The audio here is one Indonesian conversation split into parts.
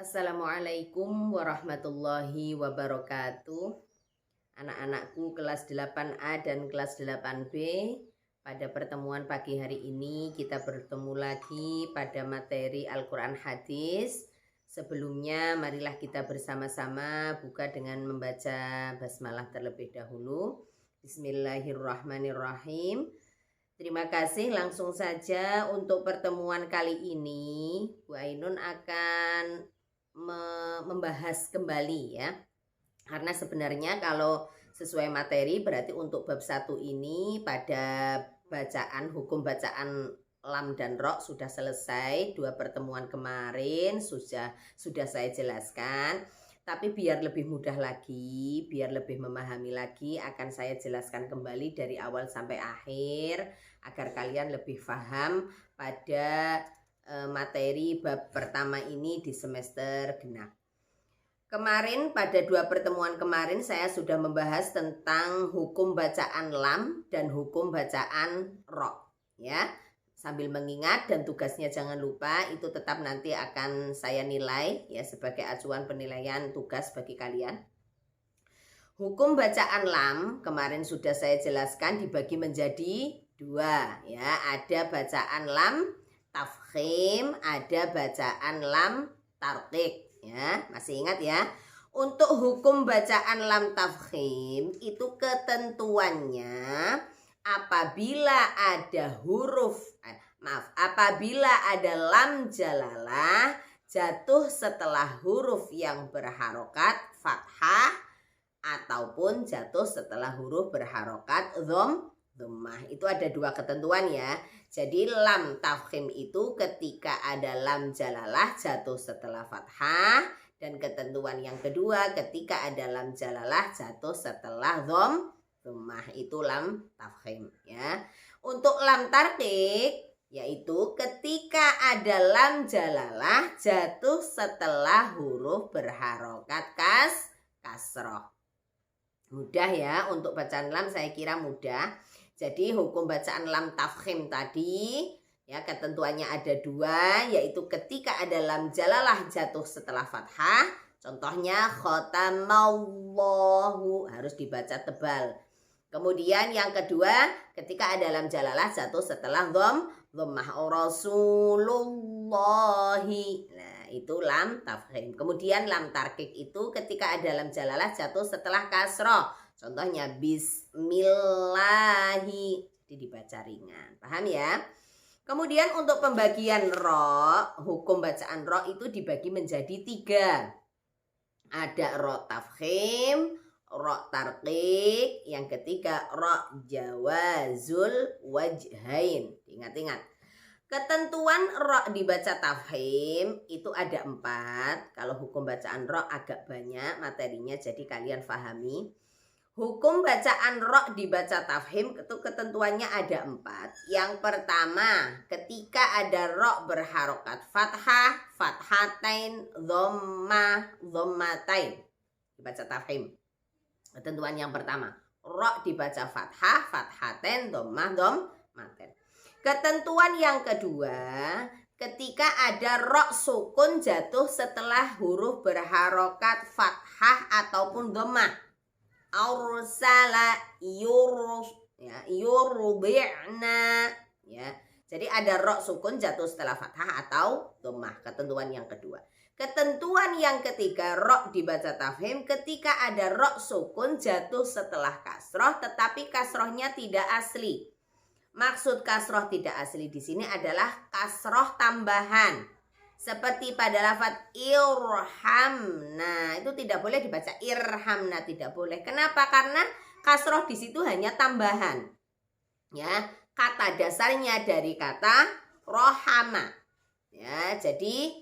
Assalamualaikum warahmatullahi wabarakatuh. Anak-anakku kelas 8A dan kelas 8B. Pada pertemuan pagi hari ini kita bertemu lagi pada materi Al-Quran Hadis. Sebelumnya marilah kita bersama-sama buka dengan membaca basmalah terlebih dahulu. Bismillahirrahmanirrahim. Terima kasih, langsung saja untuk pertemuan kali ini Bu Ainun akan membahas kembali ya. Karena sebenarnya kalau sesuai materi berarti untuk bab 1 ini pada bacaan hukum bacaan lam dan ro sudah selesai. 2 pertemuan kemarin sudah saya jelaskan. Tapi biar lebih mudah lagi, biar lebih memahami lagi, akan saya jelaskan kembali dari awal sampai akhir agar kalian lebih paham pada materi bab pertama ini di semester genap. Kemarin pada 2 pertemuan kemarin saya sudah membahas tentang hukum bacaan lam dan hukum bacaan ro ya. Sambil mengingat, dan tugasnya jangan lupa itu tetap nanti akan saya nilai ya sebagai acuan penilaian tugas bagi kalian. Hukum bacaan lam kemarin sudah saya jelaskan dibagi menjadi 2 ya. Ada bacaan lam tafkhim, ada bacaan lam tarqiq ya. Masih ingat ya? Untuk hukum bacaan lam tafkhim itu ketentuannya apabila ada ada lam jalalah jatuh setelah huruf yang berharokat fathah ataupun jatuh setelah huruf berharokat dhammah. Itu ada 2 ketentuan ya. Jadi lam tafkhim itu ketika ada lam jalalah jatuh setelah fathah, dan ketentuan yang kedua ketika ada lam jalalah jatuh setelah dhammah, itu lam tafkhim ya. Untuk lam tarqiq yaitu ketika ada lam jalalah jatuh setelah huruf berharokat kasroh. Mudah ya, untuk bacaan lam saya kira mudah. Jadi hukum bacaan lam tafkhim tadi ya ketentuannya ada 2, yaitu ketika ada lam jalalah jatuh setelah fathah. Contohnya khotamallahu harus dibaca tebal. Kemudian yang kedua ketika ada lam jalalah jatuh setelah dhammah rasulullahi. Nah, itu lam tafkhim. Kemudian lam tarqiq itu ketika ada lam jalalah jatuh setelah kasroh. Contohnya bismillahi, jadi dibaca ringan. Paham ya? Kemudian untuk pembagian ro, hukum bacaan ro itu dibagi menjadi 3. Ada ro tafkhim, ro tarqiq, yang ketiga ro jawazul wajhain. Ingat-ingat. Ketentuan ro dibaca tafkhim itu ada 4. Kalau hukum bacaan ro agak banyak materinya, jadi kalian pahami. Hukum bacaan ro dibaca tafkhim itu ketentuannya ada 4. Yang pertama, ketika ada ro berharokat fathah, fathatain, dhammah, dhammatain, dibaca tafkhim. Ketentuan yang pertama, ro dibaca fathah, fathatain, dhammah, dhammatain. Ketentuan yang kedua, ketika ada ro sukun jatuh setelah huruf berharokat fathah ataupun dhammah. Arsala yurbi'na ya. Jadi ada ro sukun jatuh setelah fathah atau dhammah, ketentuan yang kedua. Ketentuan yang ketiga, ro dibaca tafkhim ketika ada ro sukun jatuh setelah kasroh tetapi kasrohnya tidak asli. Maksud kasroh tidak asli di sini adalah kasroh tambahan. Seperti pada lafaz irhamna itu tidak boleh dibaca irhamna, tidak boleh. Kenapa? Karena kasroh di situ hanya tambahan. Ya, kata dasarnya dari kata rohama. Ya, jadi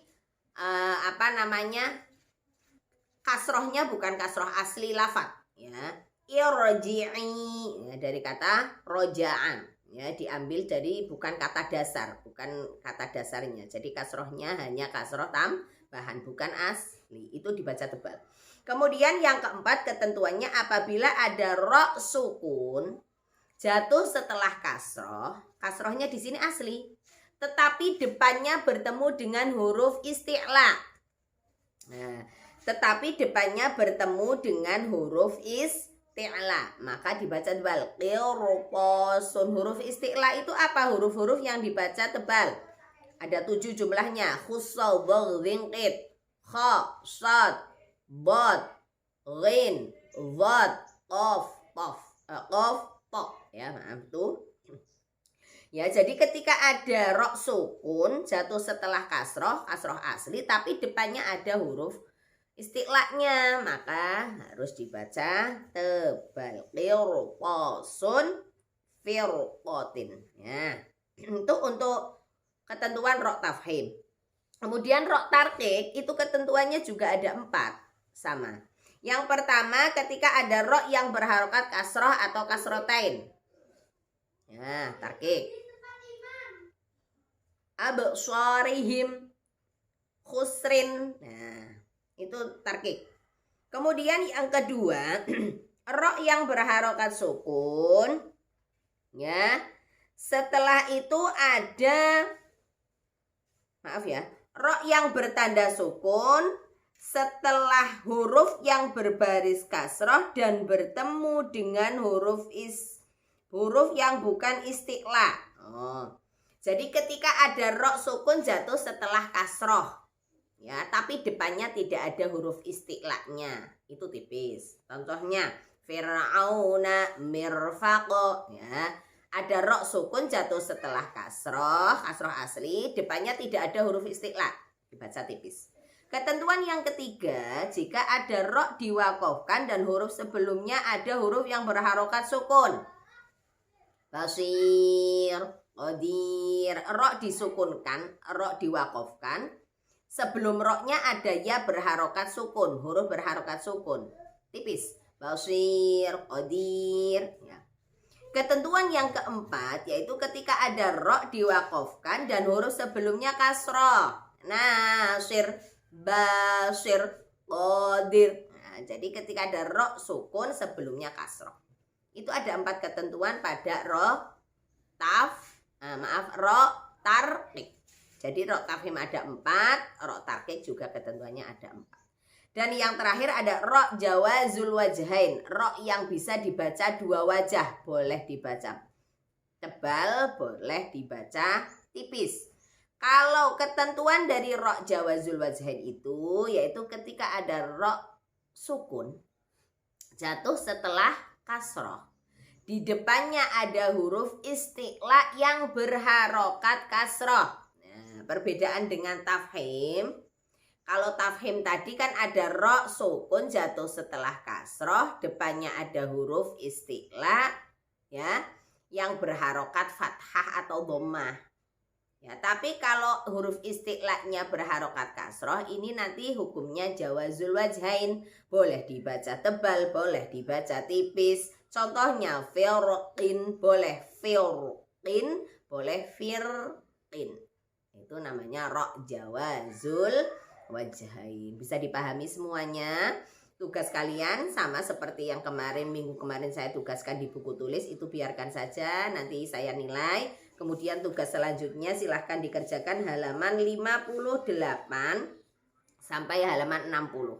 kasrohnya bukan kasroh asli lafaz. Ya, irji'i ya, dari kata roja'an. Ya, diambil dari bukan kata dasar, bukan kata dasarnya. Jadi kasrohnya hanya kasroh tambahan, bukan asli. Itu dibaca tebal. Kemudian yang keempat, ketentuannya apabila ada ro sukun jatuh setelah kasroh, kasrohnya di sini asli, tetapi depannya bertemu dengan huruf isti'la. Nah, tetapi depannya bertemu dengan huruf isti'la, maka dibaca tebal. Qirtasun. Huruf isti'la itu apa? Huruf-huruf yang dibaca tebal. Ada 7 jumlahnya. Khusaw, dhal, dhin, qid, kha, shad, bad, ghin, dhad, qaf, qaf, ta. Ya, maaf tuh. Ya, jadi ketika ada rok sukun jatuh setelah kasroh asli, tapi depannya ada huruf istiqlaknya, maka harus dibaca tebal. Qirtasun firqatin. Ya, itu untuk ketentuan rok tafhim. Kemudian rok tarqiq itu ketentuannya juga ada 4 sama. Yang pertama ketika ada rok yang berharokat kasroh atau kasrotain. Ya, tarqiq. Absarihim khusrin. Nah, itu tarqiq. Kemudian yang kedua, ro yang berharokat sukun. Ya. Setelah itu ada, maaf ya, ro yang bertanda sukun setelah huruf yang berbaris kasroh dan bertemu dengan huruf yang bukan istiqla. Jadi ketika ada ro sukun jatuh setelah kasroh, ya, tapi depannya tidak ada huruf istiqlanya, itu tipis. Contohnya Fir'auna mirfaqo, ya, ada ro sukun jatuh setelah kasroh asli, depannya tidak ada huruf istiqla, dibaca tipis. Ketentuan yang ketiga, jika ada ro diwakofkan dan huruf sebelumnya ada huruf yang berharokat sukun. Basir, qadir, ro disukunkan, ro diwakofkan. Sebelum roknya ada ya berharokat sukun, huruf berharokat sukun, tipis. Basir, qadir. Ya. Ketentuan yang keempat yaitu ketika ada ro diwakofkan dan huruf sebelumnya kasroh. Nasir, basir, qadir. Nah, jadi ketika ada ro sukun sebelumnya kasroh. Itu ada 4 ketentuan pada ro tarqiq. Jadi ro tafhim ada 4, ro tarqiq juga ketentuannya ada 4. Dan yang terakhir ada ro jawazul wajhain, ro yang bisa dibaca 2 wajah, boleh dibaca tebal, boleh dibaca tipis. Kalau ketentuan dari ro jawazul wajhain itu yaitu ketika ada ro sukun jatuh setelah kasroh, di depannya ada huruf istiqla yang berharokat kasroh. Nah, perbedaan dengan tafhim. Kalau tafhim tadi kan ada ro sukun jatuh setelah kasroh, depannya ada huruf istiqla, ya, yang berharokat fathah atau dhammah. Ya, tapi kalau huruf istiqlanya berharokat kasroh, ini nanti hukumnya jawazul wajhain, boleh dibaca tebal, boleh dibaca tipis. Contohnya firqin, boleh firqin, boleh firqin. Itu namanya ro jawazul wajhain. Bisa dipahami semuanya? Tugas kalian sama seperti yang minggu kemarin saya tugaskan di buku tulis, itu biarkan saja, nanti saya nilai. Kemudian tugas selanjutnya silahkan dikerjakan halaman 58 sampai halaman 60.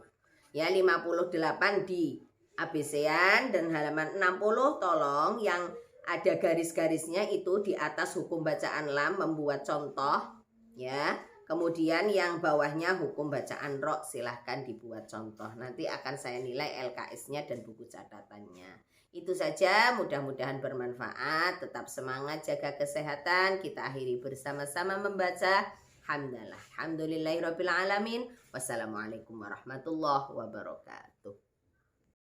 Ya, 58 di ABC-an dan halaman 60 tolong yang ada garis-garisnya itu di atas hukum bacaan lam membuat contoh, ya. Kemudian yang bawahnya hukum bacaan ro silahkan dibuat contoh. Nanti akan saya nilai LKS-nya dan buku catatannya. Itu saja, mudah-mudahan bermanfaat. Tetap semangat, jaga kesehatan. Kita akhiri bersama-sama membaca hamdalah. Alhamdulillahirabbil alamin. Wassalamualaikum warahmatullahi wabarakatuh.